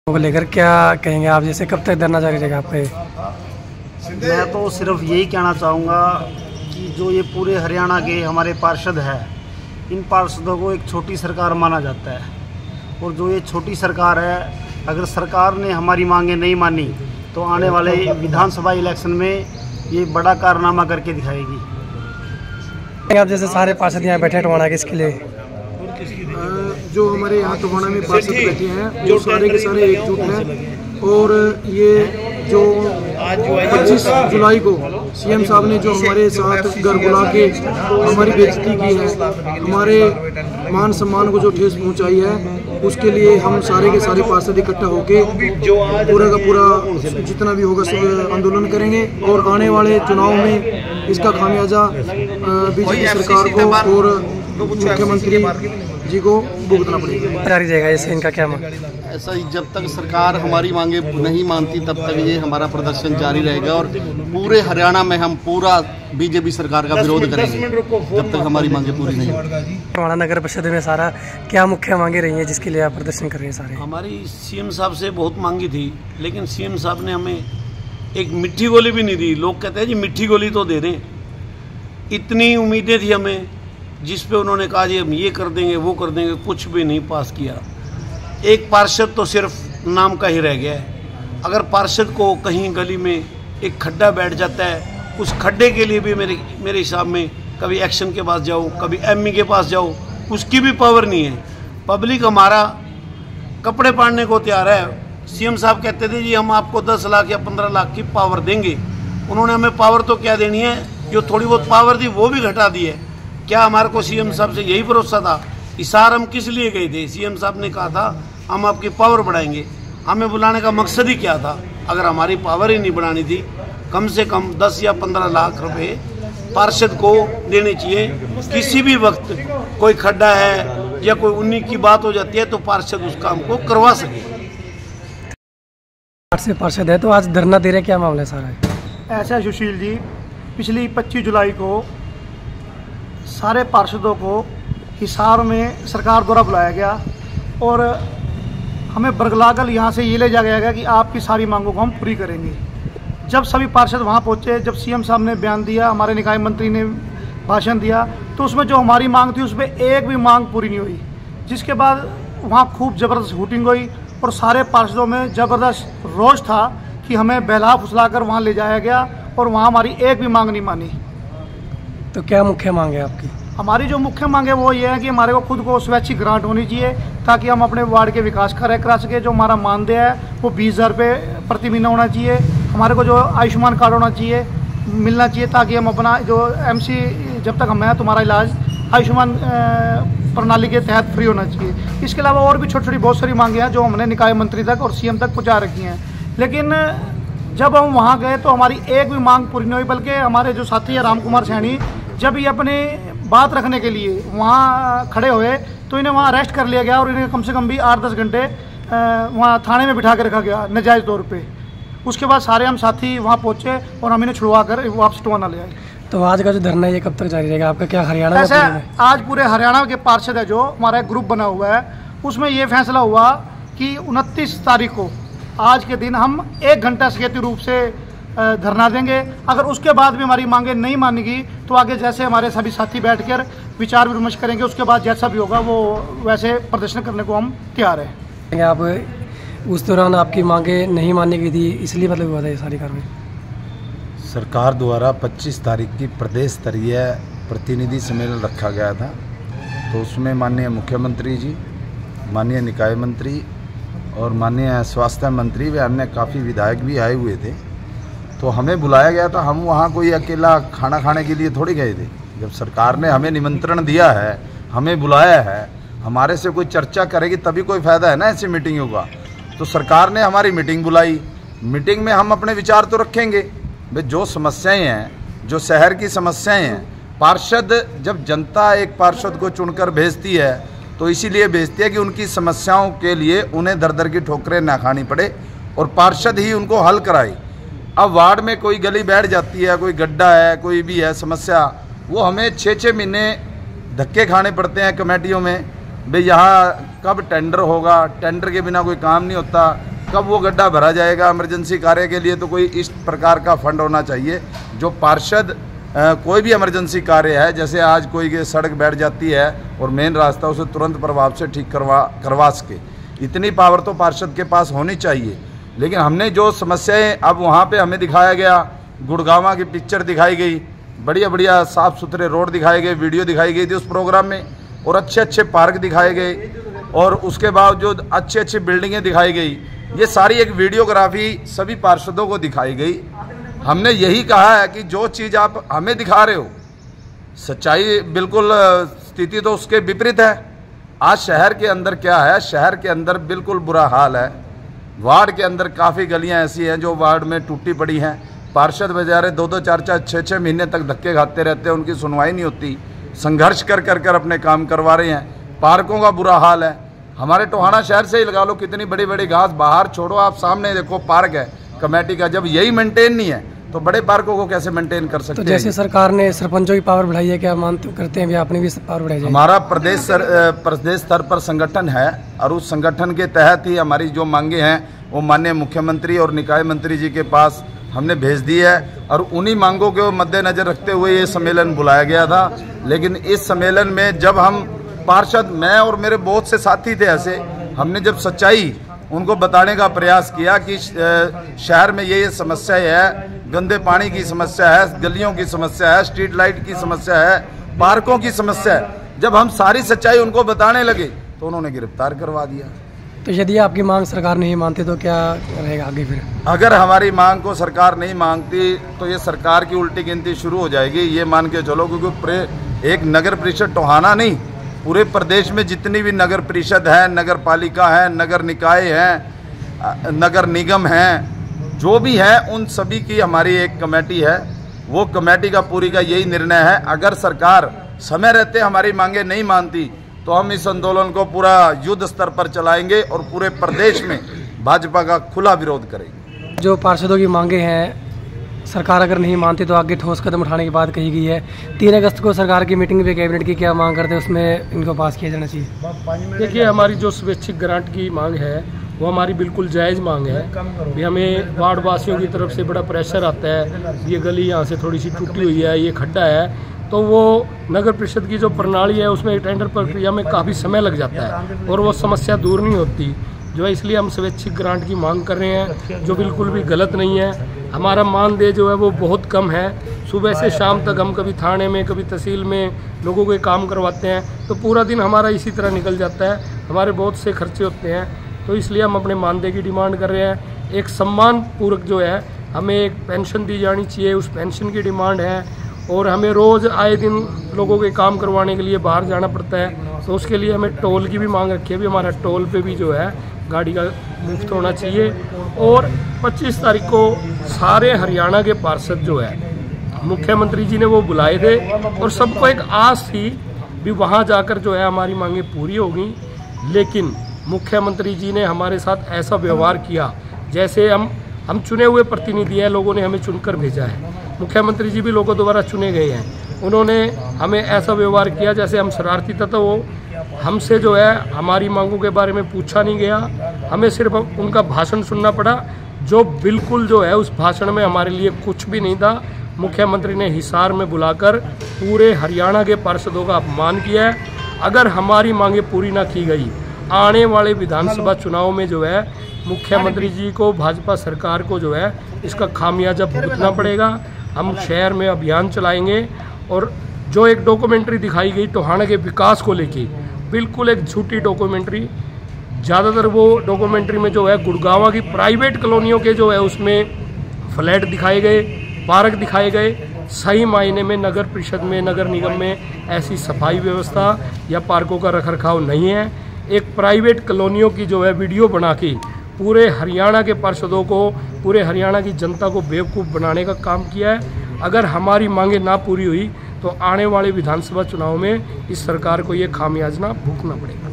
को लेकर क्या कहेंगे आप, जैसे कब तक धरना जारी रहेगा आपका ये? मैं तो सिर्फ यही कहना चाहूँगा कि जो ये पूरे हरियाणा के हमारे पार्षद हैं, इन पार्षदों को एक छोटी सरकार माना जाता है। और जो ये छोटी सरकार है, अगर सरकार ने हमारी मांगें नहीं मानी तो आने वाले विधानसभा इलेक्शन में ये बड़ा कारनामा करके दिखाएगी। आप जैसे सारे पार्षद यहाँ बैठे टवाना के इसके लिए जो हमारे यहाँ टवाना में पार्षद बैठे हैं वो सारे के सारे एकजुट हैं। और ये जो 25 जुलाई को सीएम साहब ने जो हमारे साथ घर बुला के हमारी बेइज्जती की है, हमारे मान सम्मान को जो ठेस पहुंचाई है, उसके लिए हम सारे के सारे पार्षद इकट्ठा होके पूरा का पूरा जितना भी होगा आंदोलन करेंगे। और आने वाले चुनाव में इसका खामियाजा बीजेपी सरकार को और मुख्यमंत्री जी को भुगतना पड़ेगा। जारी रहेगा ऐसे इनका क्या मांग? ऐसा ही जब तक सरकार हमारी मांगे नहीं मानती तब तक ये हमारा प्रदर्शन जारी रहेगा और पूरे हरियाणा में हम पूरा बीजेपी सरकार का विरोध करेंगे जब तक हमारी मांगे पूरी नहीं होगी। टवाना नगर परिषद में सारा क्या मुख्य मांगे रही हैं जिसके लिए आप प्रदर्शन कर रहे हैं सारे? हमारी सीएम साहब से बहुत मांगी थी, लेकिन सीएम साहब ने हमें एक मिट्टी गोली भी नहीं दी। लोग कहते हैं जी मिट्टी गोली तो दे दें, इतनी उम्मीदें थी हमें, जिस पे उन्होंने कहा जी हम ये कर देंगे वो कर देंगे, कुछ भी नहीं पास किया। एक पार्षद तो सिर्फ नाम का ही रह गया है। अगर पार्षद को कहीं गली में एक खड्डा बैठ जाता है, उस खड्डे के लिए भी मेरे हिसाब में कभी एक्शन के पास जाओ, कभी एमई के पास जाओ, उसकी भी पावर नहीं है। पब्लिक हमारा कपड़े पाड़ने को तैयार है। सीएम साहब कहते थे जी हम आपको 10 लाख या 15 लाख की पावर देंगे। उन्होंने हमें पावर तो क्या देनी है, जो थोड़ी बहुत पावर थी वो भी घटा दी है। क्या हमारे को सीएम साहब से यही भरोसा था? इशार हम किस लिए गए थे? सीएम साहब ने कहा था हम आपकी पावर बढ़ाएंगे। हमें बुलाने का मकसद ही क्या था? अगर हमारी पावर ही नहीं बढ़ानी थी, कम से कम 10 या 15 लाख रुपए पार्षद को देने चाहिए। किसी भी वक्त कोई खड्डा है या कोई उन्हीं की बात हो जाती है तो पार्षद उस काम को करवा सके। 8 से पार्षद है तो आज धरना दे रहे, क्या मामला है सारा? ऐसा है सुशील जी, पिछली 25 जुलाई को सारे पार्षदों को हिसार में सरकार द्वारा बुलाया गया और हमें बरगलाकर यहाँ से ये ले जाया गया कि आपकी सारी मांगों को हम पूरी करेंगे। जब सभी पार्षद वहाँ पहुँचे, जब सीएम साहब ने बयान दिया, हमारे निकाय मंत्री ने भाषण दिया, तो उसमें जो हमारी मांग थी उसमें एक भी मांग पूरी नहीं हुई। जिसके बाद वहाँ खूब ज़बरदस्त हुटिंग हुई और सारे पार्षदों में ज़बरदस्त रोष था कि हमें बहला फुसला कर वहाँ ले जाया गया और वहाँ हमारी एक भी मांग नहीं मानी। तो क्या मुख्य मांग है आपकी? हमारी जो मुख्य मांग है वो ये है कि हमारे को खुद को स्वैच्छिक ग्रांट होनी चाहिए ताकि हम अपने वार्ड के विकास कार्य करा सके। जो हमारा मानदेय है वो 20,000 रुपये प्रति महीना होना चाहिए। हमारे को जो आयुष्मान कार्ड होना चाहिए, मिलना चाहिए, ताकि हम अपना जो एमसी जब तक हम हैं तुम्हारा इलाज आयुष्मान प्रणाली के तहत फ्री होना चाहिए। इसके अलावा और भी छोटी छोटी बहुत सारी मांगे हैं जो हमने निकाय मंत्री तक और सीएम तक पहुँचा रखी हैं। लेकिन जब हम वहाँ गए तो हमारी एक भी मांग पूरी नहीं हुई, बल्कि हमारे जो साथी है राम कुमार सैनी, जब ये अपने बात रखने के लिए वहाँ खड़े हुए तो इन्हें वहाँ अरेस्ट कर लिया गया और इन्हें कम से कम भी 8-10 घंटे वहाँ थाने में बिठा के रखा गया नाजायज़ तौर पे। उसके बाद सारे हम साथी वहाँ पहुँचे और हम इन्हें छुड़वा कर वापस टवाना ले आए। तो आज का जो धरना है ये कब तक जारी रहेगा आपका? क्या हरियाणा में? ऐसे आज पूरे हरियाणा के पार्षद है, जो हमारा एक ग्रुप बना हुआ है, उसमें ये फैसला हुआ कि 29 तारीख को आज के दिन हम 1 घंटा सकेती रूप से धरना देंगे। अगर उसके बाद भी हमारी मांगे नहीं मानेगी तो आगे जैसे हमारे सभी साथी बैठकर विचार विमर्श करेंगे, उसके बाद जैसा भी होगा वो वैसे प्रदर्शन करने को हम तैयार हैं। आप उस दौरान आपकी मांगे नहीं मानने की थी, इसलिए मतलब हुआ था ये सारी कार्रवाई? सरकार द्वारा 25 तारीख की प्रदेश स्तरीय प्रतिनिधि सम्मेलन रखा गया था, तो उसमें माननीय मुख्यमंत्री जी, माननीय निकाय मंत्री और माननीय स्वास्थ्य मंत्री व अन्य काफ़ी विधायक भी आए हुए थे। तो हमें बुलाया गया था, हम वहाँ कोई अकेला खाना खाने के लिए थोड़ी गए थे। जब सरकार ने हमें निमंत्रण दिया है, हमें बुलाया है, हमारे से कोई चर्चा करेगी तभी कोई फ़ायदा है ना ऐसी मीटिंगों का। तो सरकार ने हमारी मीटिंग बुलाई, मीटिंग में हम अपने विचार तो रखेंगे भाई, जो समस्याएं हैं, जो शहर की समस्याएं हैं। पार्षद जब जनता एक पार्षद को चुनकर भेजती है तो इसीलिए भेजती है कि उनकी समस्याओं के लिए उन्हें दर दर की ठोकरें ना खानी पड़े और पार्षद ही उनको हल कराए। अब वार्ड में कोई गली बैठ जाती है, कोई गड्ढा है, कोई भी है समस्या, वो हमें 6-6 महीने धक्के खाने पड़ते हैं कमेटियों में, भाई यहाँ कब टेंडर होगा, टेंडर के बिना कोई काम नहीं होता, कब वो गड्ढा भरा जाएगा। इमरजेंसी कार्य के लिए तो कोई इस प्रकार का फंड होना चाहिए जो पार्षद कोई भी इमरजेंसी कार्य है, जैसे आज कोई की सड़क बैठ जाती है और मेन रास्ता उसे तुरंत प्रभाव से ठीक करवा सके, इतनी पावर तो पार्षद के पास होनी चाहिए। लेकिन हमने जो समस्याएं अब वहाँ पे हमें दिखाया गया, गुड़गांव की पिक्चर दिखाई गई, बढ़िया बढ़िया साफ़ सुथरे रोड दिखाए गए, वीडियो दिखाई गई थी उस प्रोग्राम में, और अच्छे अच्छे पार्क दिखाए गए, और उसके बावजूद अच्छी अच्छी बिल्डिंगें दिखाई गई। ये सारी एक वीडियोग्राफी सभी पार्षदों को दिखाई गई। हमने यही कहा है कि जो चीज़ आप हमें दिखा रहे हो, सच्चाई बिल्कुल स्थिति तो उसके विपरीत है। आज शहर के अंदर क्या है, शहर के अंदर बिल्कुल बुरा हाल है। वार्ड के अंदर काफ़ी गलियां ऐसी हैं जो वार्ड में टूटी पड़ी हैं। पार्षद बेचारे 2-2, 4-4, 6-6 महीने तक धक्के खाते रहते हैं, उनकी सुनवाई नहीं होती, संघर्ष कर अपने काम करवा रहे हैं। पार्कों का बुरा हाल है। हमारे टोहाना शहर से ही लगा लो, कितनी बड़ी बड़ी घास, बाहर छोड़ो आप, सामने देखो पार्क है कमेटी का। जब यही मेंटेन नहीं है तो बड़े पार्कों को कैसे मेंटेन कर सकते हैं। तो जैसे सरकार ने सरपंचों की पावर बढ़ाई है, क्या मानते करते हैं भी आपने भी पावर बढ़ाई है? हमारा प्रदेश स्तर पर संगठन है और उस संगठन के तहत ही हमारी जो मांगे हैं वो माननीय मुख्यमंत्री और निकाय मंत्री जी के पास हमने भेज दी है, और उन्हीं मांगों के मद्देनजर रखते हुए ये सम्मेलन बुलाया गया था। लेकिन इस सम्मेलन में जब हम पार्षद, मैं और मेरे बहुत से साथी थे ऐसे, हमने जब सच्चाई उनको बताने का प्रयास किया कि शहर में ये समस्या है, गंदे पानी की समस्या है, गलियों की समस्या है, स्ट्रीट लाइट की समस्या है, पार्कों की समस्या है, जब हम सारी सच्चाई उनको बताने लगे तो उन्होंने गिरफ्तार करवा दिया। तो यदि आपकी मांग सरकार नहीं मानती तो क्या रहेगा आगे फिर? अगर हमारी मांग को सरकार नहीं मांगती तो ये सरकार की उल्टी गिनती शुरू हो जाएगी, ये मान के चलो। क्योंकि एक नगर परिषद टोहाना नहीं, पूरे प्रदेश में जितनी भी नगर परिषद है, नगर पालिका है, नगर निकाय हैं, नगर निगम हैं, जो भी है, उन सभी की हमारी एक कमेटी है। वो कमेटी का पूरी का यही निर्णय है, अगर सरकार समय रहते हमारी मांगे नहीं मानती तो हम इस आंदोलन को पूरा युद्ध स्तर पर चलाएंगे और पूरे प्रदेश में भाजपा का खुला विरोध करेंगे। जो पार्षदों की मांगे हैं, सरकार अगर नहीं मानती तो आगे ठोस कदम उठाने की बात कही गई है। 3 अगस्त को सरकार की मीटिंग में कैबिनेट की क्या मांग करते हैं, उसमें इनको पास किया जाना चाहिए? देखिए, हमारी जो स्वैच्छिक ग्रांट की मांग है वो हमारी बिल्कुल जायज़ मांग है। भी हमें वार्ड वासियों की तरफ से बड़ा प्रेशर आता है, ये गली यहाँ से थोड़ी सी टूटी हुई है, ये खड्डा है, तो वो नगर परिषद की जो प्रणाली है उसमें टेंडर प्रक्रिया में काफ़ी समय लग जाता है और वो समस्या दूर नहीं होती, जो है इसलिए हम स्वैच्छिक ग्रांट की मांग कर रहे हैं, जो बिल्कुल भी गलत नहीं है। हमारा मानदेय जो है वो बहुत कम है। सुबह से शाम तक हम कभी थाने में, कभी तहसील में लोगों के काम करवाते हैं, तो पूरा दिन हमारा इसी तरह निकल जाता है, हमारे बहुत से खर्चे होते हैं। तो इसलिए हम अपने मानदेय की डिमांड कर रहे हैं। एक सम्मान पूर्वक जो है हमें एक पेंशन दी जानी चाहिए, उस पेंशन की डिमांड है। और हमें रोज़ आए दिन लोगों के काम करवाने के लिए बाहर जाना पड़ता है, तो उसके लिए हमें टोल की भी मांग रखी है। भी हमारा टोल पे भी जो है गाड़ी का मुफ्त होना चाहिए। और 25 तारीख को सारे हरियाणा के पार्षद जो है मुख्यमंत्री जी ने वो बुलाए थे और सबको एक आस थी भी वहाँ जाकर जो है हमारी मांगें पूरी होगी। लेकिन मुख्यमंत्री जी ने हमारे साथ ऐसा व्यवहार किया जैसे हम चुने हुए प्रतिनिधि हैं, लोगों ने हमें चुनकर भेजा है। मुख्यमंत्री जी भी लोगों द्वारा चुने गए हैं। उन्होंने हमें ऐसा व्यवहार किया जैसे हम शरारती तत्व हो। हमसे जो है हमारी मांगों के बारे में पूछा नहीं गया, हमें सिर्फ उनका भाषण सुनना पड़ा, जो बिल्कुल जो है उस भाषण में हमारे लिए कुछ भी नहीं था। मुख्यमंत्री ने हिसार में बुलाकर पूरे हरियाणा के पार्षदों का अपमान किया है। अगर हमारी मांगें पूरी ना की गई, आने वाले विधानसभा चुनाव में जो है मुख्यमंत्री जी को, भाजपा सरकार को जो है इसका खामियाजा भुगतना पड़ेगा। हम शहर में अभियान चलाएंगे। और जो एक डॉक्यूमेंट्री दिखाई गई टोहाना के विकास को लेके, बिल्कुल एक झूठी डॉक्यूमेंट्री। ज़्यादातर वो डॉक्यूमेंट्री में जो है गुड़गांव की प्राइवेट कॉलोनियों के जो है उसमें फ्लैट दिखाए गए, पार्क दिखाए गए। सही मायने में नगर परिषद में, नगर निगम में ऐसी सफाई व्यवस्था या पार्कों का रखरखाव नहीं है। एक प्राइवेट कॉलोनियों की जो है वीडियो बना के पूरे हरियाणा के पार्षदों को, पूरे हरियाणा की जनता को बेवकूफ़ बनाने का काम किया है। अगर हमारी मांगें ना पूरी हुई तो आने वाले विधानसभा चुनाव में इस सरकार को ये खामियाजा भुगतना पड़ेगा।